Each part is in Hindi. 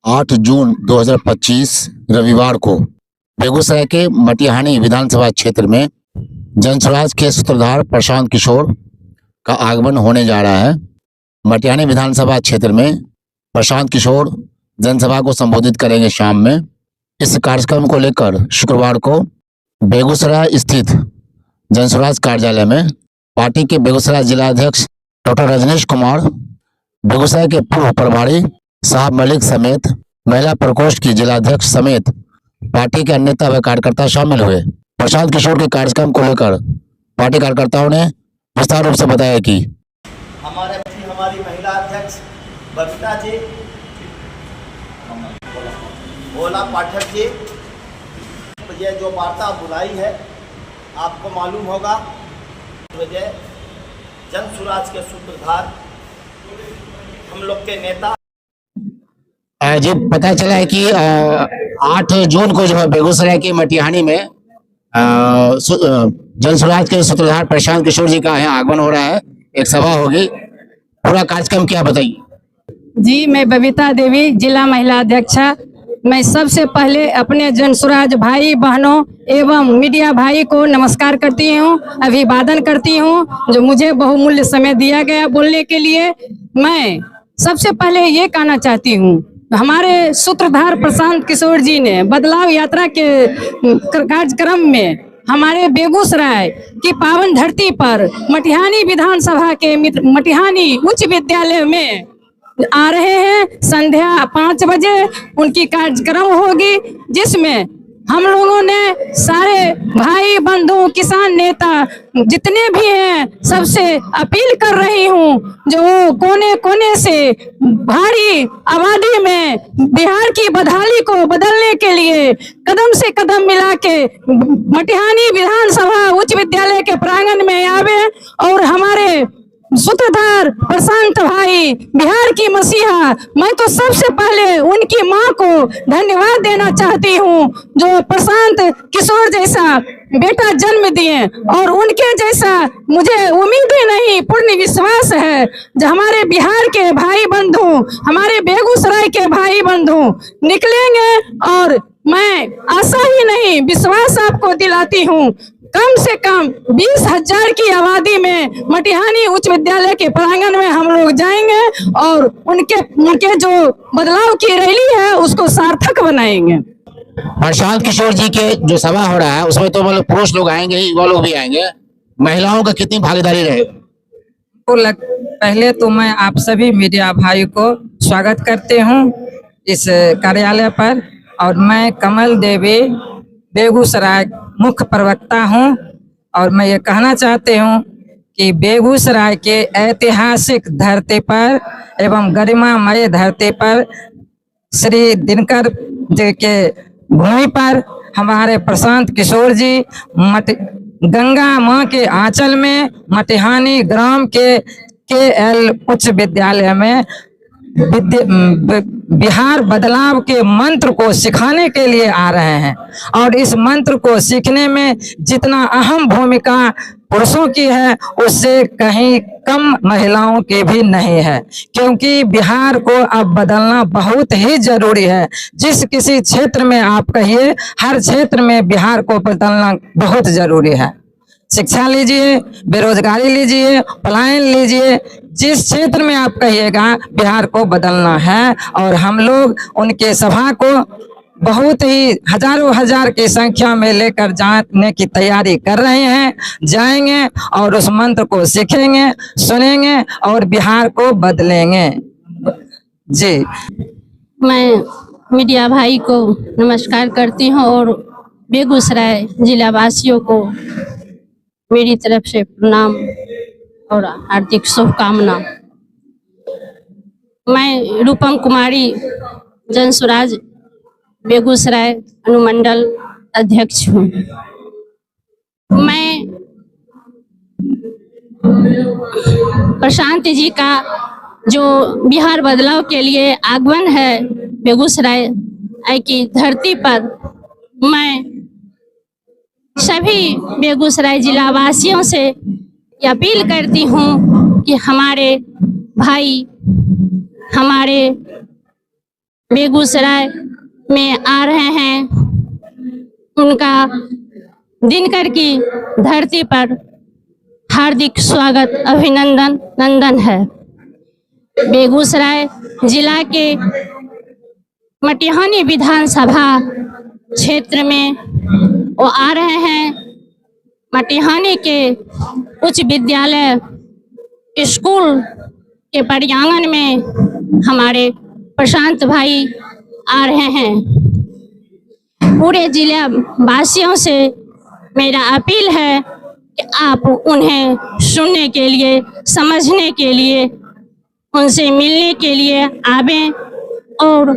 8 जून 2025 रविवार को बेगूसराय के मटिहानी विधानसभा क्षेत्र में जनसुराज के सूत्रधार प्रशांत किशोर का आगमन होने जा रहा है। मटिहानी विधानसभा क्षेत्र में प्रशांत किशोर जनसभा को संबोधित करेंगे शाम में। इस कार्यक्रम को लेकर शुक्रवार को बेगूसराय स्थित जनसुराज कार्यालय में पार्टी के बेगूसराय जिलाध्यक्ष डॉक्टर रजनीश कुमार, बेगूसराय के पूर्व प्रभारी साहब मलिक समेत महिला प्रकोष्ठ की जिलाध्यक्ष समेत पार्टी के अन्य नेता व कार्यकर्ता शामिल हुए। प्रशांत किशोर के कार्यक्रम को लेकर पार्टी कार्यकर्ताओं ने विस्तार रूप से बताया कि हमारी महिला अध्यक्ष बबीता जी, भोला पाठक जी, ये जो वार्ता बुलाई है आपको मालूम होगा, वजह जनसुराज के सूत्रधार हम लोग के नेता जी पता चला है कि 8 जून को जो है बेगूसराय के मटिहानी में जनसुराज के सूत्रधार प्रशांत किशोर जी का यहाँ आगमन हो रहा है, एक सभा होगी। पूरा कार्यक्रम क्या बताइए? जी, मैं बबीता देवी, जिला महिला अध्यक्षा। मैं सबसे पहले अपने जनसुराज भाई बहनों एवं मीडिया भाई को नमस्कार करती हूँ, अभिवादन करती हूँ जो मुझे बहुमूल्य समय दिया गया बोलने के लिए। मैं सबसे पहले ये कहना चाहती हूँ, हमारे सूत्रधार प्रशांत किशोर जी ने बदलाव यात्रा के कार्यक्रम में हमारे बेगूसराय की पावन धरती पर मटिहानी विधानसभा के मटिहानी उच्च विद्यालय में आ रहे हैं। संध्या 5 बजे उनकी कार्यक्रम होगी, जिसमें हम लोगों ने सारे भाई बंधु किसान नेता जितने भी हैं सबसे अपील कर रही हूँ जो कोने कोने से भारी आबादी में बिहार की बदहाली को बदलने के लिए कदम से कदम मिला के मटिहानी विधानसभा उच्च विद्यालय के प्रांगण में आवे और हमारे सूत्रधार प्रशांत भाई बिहार की मसीहा, मैं तो सबसे पहले उनकी मां को धन्यवाद देना चाहती हूं जो प्रशांत किशोर जैसा बेटा जन्म दिए और उनके जैसा मुझे उम्मीद ही नहीं पूर्ण विश्वास है जो हमारे बिहार के भाई बंधु, हमारे बेगूसराय के भाई बंधु निकलेंगे। और मैं आशा ही नहीं विश्वास आपको दिलाती हूँ, कम से कम 20,000 की आबादी में मटिहानी उच्च विद्यालय के प्रांगण में हम लोग जाएंगे और उनके जो बदलाव की रैली है उसको सार्थक बनाएंगे। प्रशांत किशोर जी के जो सभा हो रहा है उसमें तो मतलब पुरुष लोग आएंगे ही, युवा लोग भी आएंगे, महिलाओं का कितनी भागीदारी रहेगी? पहले तो मैं आप सभी मीडिया भाई को स्वागत करते हूँ इस कार्यालय पर। और मैं कमल देवी बेगूसराय मुख्य प्रवक्ता हूं और मैं ये कहना चाहती हूं कि बेगूसराय के ऐतिहासिक धरती पर एवं गरिमामय धरती पर श्री दिनकर जी के भूमि पर हमारे प्रशांत किशोर जी गंगा माँ के आंचल में मटिहानी ग्राम के KL उच्च विद्यालय में बिहार बदलाव के मंत्र को सिखाने के लिए आ रहे हैं। और इस मंत्र को सीखने में जितना अहम भूमिका पुरुषों की है उससे कहीं कम महिलाओं की भी नहीं है, क्योंकि बिहार को अब बदलना बहुत ही जरूरी है। जिस किसी क्षेत्र में आप कहिए, हर क्षेत्र में बिहार को बदलना बहुत जरूरी है। शिक्षा लीजिए, बेरोजगारी लीजिए, पलायन लीजिए, जिस क्षेत्र में आप कहिएगा बिहार को बदलना है। और हम लोग उनके सभा को बहुत ही हजारों हजार की संख्या में लेकर जाने की तैयारी कर रहे हैं। जाएंगे और उस मंत्र को सीखेंगे, सुनेंगे और बिहार को बदलेंगे। जी, मैं मीडिया भाई को नमस्कार करती हूं और बेगूसराय जिला वासियों को मेरी तरफ से प्रणाम और हार्दिक शुभकामना। मैं रूपम कुमारी जनसुराज बेगूसराय अनुमंडल अध्यक्ष हूँ। मैं प्रशांत जी का जो बिहार बदलाव के लिए आगमन है बेगूसराय की धरती पर, मैं सभी बेगूसराय जिला वासियों से अपील करती हूँ कि हमारे भाई, हमारे बेगूसराय में आ रहे हैं, उनका दिनकर की धरती पर हार्दिक स्वागत, अभिनंदन नंदन है। बेगूसराय जिला के मटिहानी विधानसभा क्षेत्र में वो आ रहे हैं। मटिहानी के उच्च विद्यालय स्कूल के प्रांगण में हमारे प्रशांत भाई आ रहे हैं। पूरे जिला वासियों से मेरा अपील है कि आप उन्हें सुनने के लिए, समझने के लिए, उनसे मिलने के लिए आवें और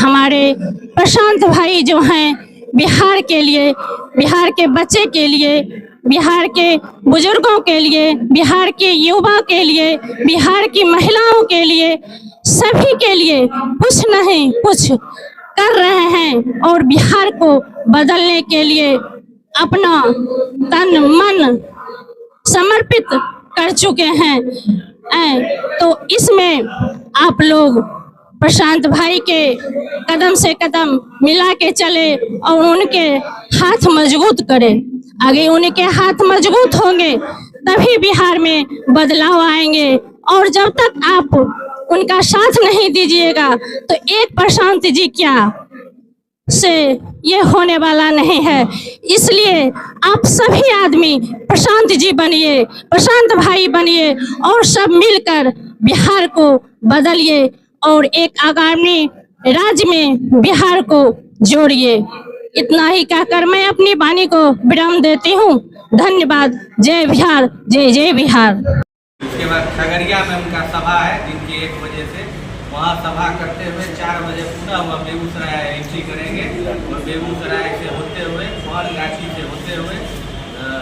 हमारे प्रशांत भाई जो हैं बिहार के लिए, बिहार के बच्चे के लिए, बिहार के बुजुर्गों के लिए, बिहार के युवा के लिए, बिहार की महिलाओं के लिए, सभी के लिए कुछ नहीं कुछ कर रहे हैं और बिहार को बदलने के लिए अपना तन मन समर्पित कर चुके हैं। तो इसमें आप लोग प्रशांत भाई के कदम से कदम मिला के चले और उनके हाथ मजबूत करें। आगे उनके हाथ मजबूत होंगे तभी बिहार में बदलाव आएंगे, और जब तक आप उनका साथ नहीं दीजिएगा तो एक प्रशांत जी क्या से ये होने वाला नहीं है। इसलिए आप सभी आदमी प्रशांत जी बनिए, प्रशांत भाई बनिए और सब मिलकर बिहार को बदलिए और एक आगामी राज्य में बिहार को जोड़िए। इतना ही कहकर मैं अपनी वाणी को विराम देती हूँ। धन्यवाद। जय बिहार, जय जय बिहार। उसके बाद खगड़िया में उनका सभा है दिन के 1 बजे से। वहाँ सभा करते हुए 4 बजे पुनः वह बेगूसराय एंट्री करेंगे और बेगूसराय से होते हुए गाछी से होते हुए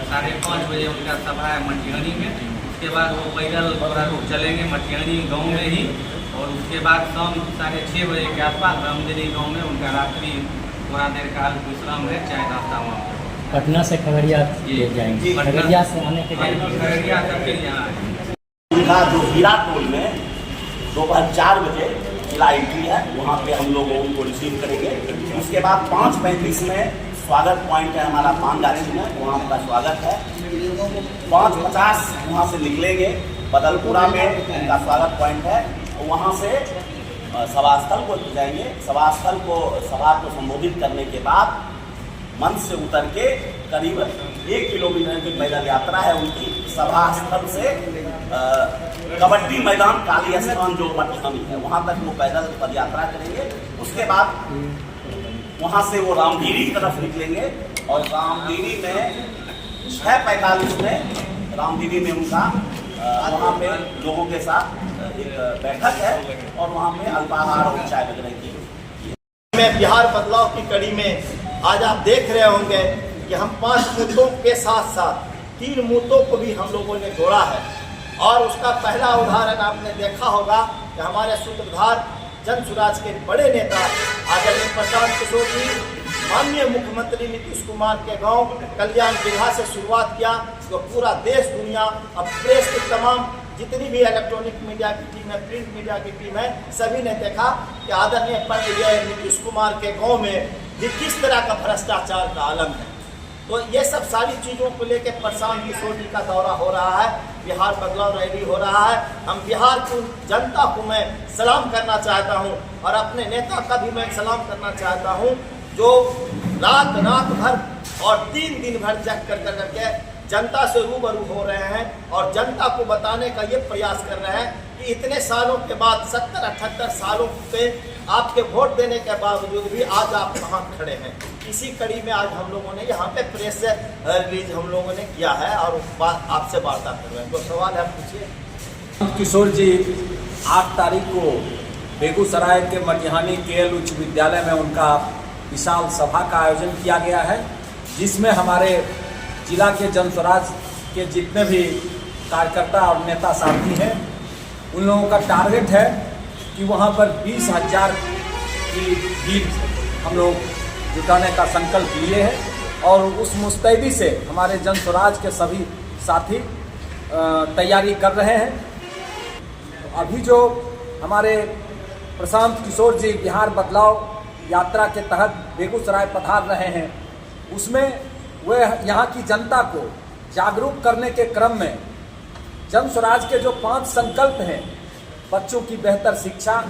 5:30 बजे उनका सभा है मटिहानी में। उसके बाद वो पैदल थोड़ा दूर चलेंगे मटिहानी गांव में ही, और उसके बाद शाम 6:30 बजे के आसपास रामदेरी गांव में उनका रात्रि थोड़ा देर का विश्राम है, चाय नाश्ता वहाँ पर। पटना से खगड़िया जाएंगे, खगड़िया से आने के बाद खगड़िया से फिर यहाँ उनका जो हीरा टोल में दोपहर 4 बजे जिला एंट्री है, वहाँ पे हम लोग उनको रिसीव करेंगे। उसके बाद 5:35 में स्वागत पॉइंट है हमारा पानगाछी में, वहाँ का स्वागत है। 5:50 वहाँ से निकलेंगे, बदलपुरा में उनका स्वागत पॉइंट है। वहाँ से सभा स्थल को जाएंगे। सभा को संबोधित करने के बाद मंच से उतर के करीब 1 किलोमीटर की पैदल यात्रा है उनकी। सभा स्थल से कबड्डी मैदान काली स्थान जो मटिहानी है वहाँ तक वो पैदल पद यात्रा करेंगे। उसके बाद वहाँ से वो रामदीरी की तरफ निकलेंगे और रामदीरी में 6:45 में रामदीरी में उनका वहाँ पे लोगों के साथ एक बैठक है और वहाँ पे अल्पाहार और चाय वगैरह की। में बिहार बदलाव की कड़ी में आज आप देख रहे होंगे कि हम 5 मुद्दों के साथ साथ 3 मुद्दों को भी हम लोगों ने जोड़ा है। और उसका पहला उदाहरण आपने देखा होगा कि हमारे सूत्रधार जन सुराज के बड़े नेता आदरणीय प्रशांत किशोर जी माननीय मुख्यमंत्री नीतीश कुमार के गांव कल्याण बिघा से शुरुआत किया, तो पूरा देश दुनिया अब प्रेस की तमाम जितनी भी इलेक्ट्रॉनिक मीडिया की टीम है, प्रिंट मीडिया की टीम है, सभी ने देखा कि आदरणीय पंडित नीतीश कुमार के गांव में ये किस तरह का भ्रष्टाचार का आलम है। तो ये सब सारी चीज़ों को लेकर प्रशांत किशोर जी का दौरा हो रहा है, बिहार बदलाव रैली हो रहा है। हम बिहार की जनता को मैं सलाम करना चाहता हूं और अपने नेता का भी मैं सलाम करना चाहता हूं जो रात भर और 3 दिन भर जग कर करके जनता से रूबरू हो रहे हैं और जनता को बताने का ये प्रयास कर रहे हैं कि इतने सालों के बाद 70-78 सालों पे आपके वोट देने के बावजूद भी आज आप कहाँ खड़े हैं। इसी कड़ी में आज हम लोगों ने यहाँ पे प्रेस रिलीज हम लोगों ने किया है और आपसे वार्ता कर रहे हैं। तो सवाल है, पूछिए। किशोर जी 8 तारीख को बेगूसराय के मटिहानी केएल उच्च विद्यालय में उनका विशाल सभा का आयोजन किया गया है, जिसमें हमारे जिला के जनस्वराज के जितने भी कार्यकर्ता और नेता साथी हैं उन लोगों का टारगेट है कि वहाँ पर 20,000 की भीड़ हम लोग जुटाने का संकल्प लिए हैं और उस मुस्तैदी से हमारे जनस्वराज के सभी साथी तैयारी कर रहे हैं। अभी जो हमारे प्रशांत किशोर जी बिहार बदलाव यात्रा के तहत बेगूसराय पधार रहे हैं, उसमें वे यहाँ की जनता को जागरूक करने के क्रम में जन स्वराज के जो 5 संकल्प हैं, बच्चों की बेहतर शिक्षा,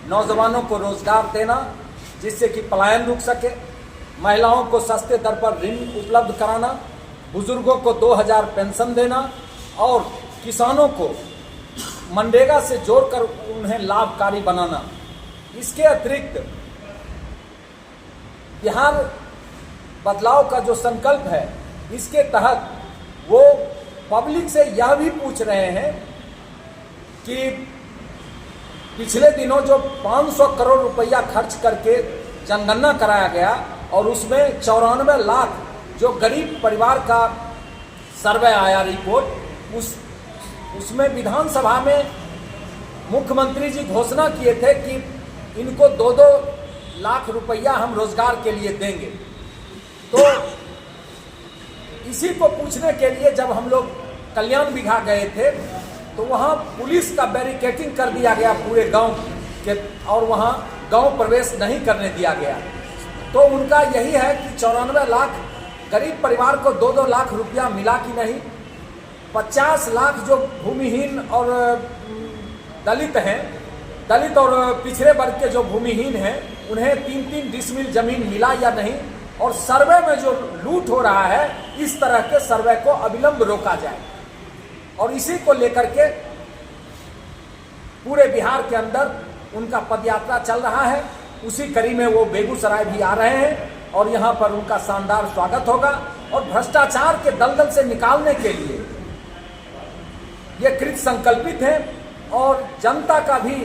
नौजवानों को रोजगार देना जिससे कि पलायन रुक सके, महिलाओं को सस्ते दर पर ऋण उपलब्ध कराना, बुजुर्गों को 2000 पेंशन देना और किसानों को मनरेगा से जोड़कर उन्हें लाभकारी बनाना। इसके अतिरिक्त बिहार बदलाव का जो संकल्प है, इसके तहत वो पब्लिक से यह भी पूछ रहे हैं कि पिछले दिनों जो 500 करोड़ रुपया खर्च करके जनगणना कराया गया और उसमें 94 लाख जो गरीब परिवार का सर्वे आया रिपोर्ट, उसमें विधानसभा में मुख्यमंत्री जी घोषणा किए थे कि इनको 2-2 लाख रुपया हम रोजगार के लिए देंगे। तो इसी को पूछने के लिए जब हम लोग कल्याण बिघा गए थे तो वहाँ पुलिस का बैरिकेडिंग कर दिया गया पूरे गांव के, और वहाँ गांव प्रवेश नहीं करने दिया गया। तो उनका यही है कि 94 लाख गरीब परिवार को 2-2 लाख रुपया मिला कि नहीं, 50 लाख जो भूमिहीन और दलित हैं, दलित और पिछड़े वर्ग के जो भूमिहीन हैं, उन्हें 3-3 डिसमिल जमीन मिला या नहीं, और सर्वे में जो लूट हो रहा है, इस तरह के सर्वे को अविलंब रोका जाए। और इसी को लेकर के पूरे बिहार के अंदर उनका पदयात्रा चल रहा है। उसी कड़ी में वो बेगूसराय भी आ रहे हैं और यहाँ पर उनका शानदार स्वागत होगा। और भ्रष्टाचार के दलदल से निकालने के लिए ये कृत संकल्पित हैं और जनता का भी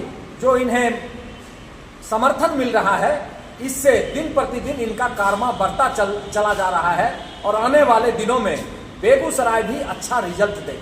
जो इन्हें समर्थन मिल रहा है, इससे दिन प्रतिदिन इनका कारमा बढ़ता चला जा रहा है और आने वाले दिनों में बेगूसराय भी अच्छा रिजल्ट देगा।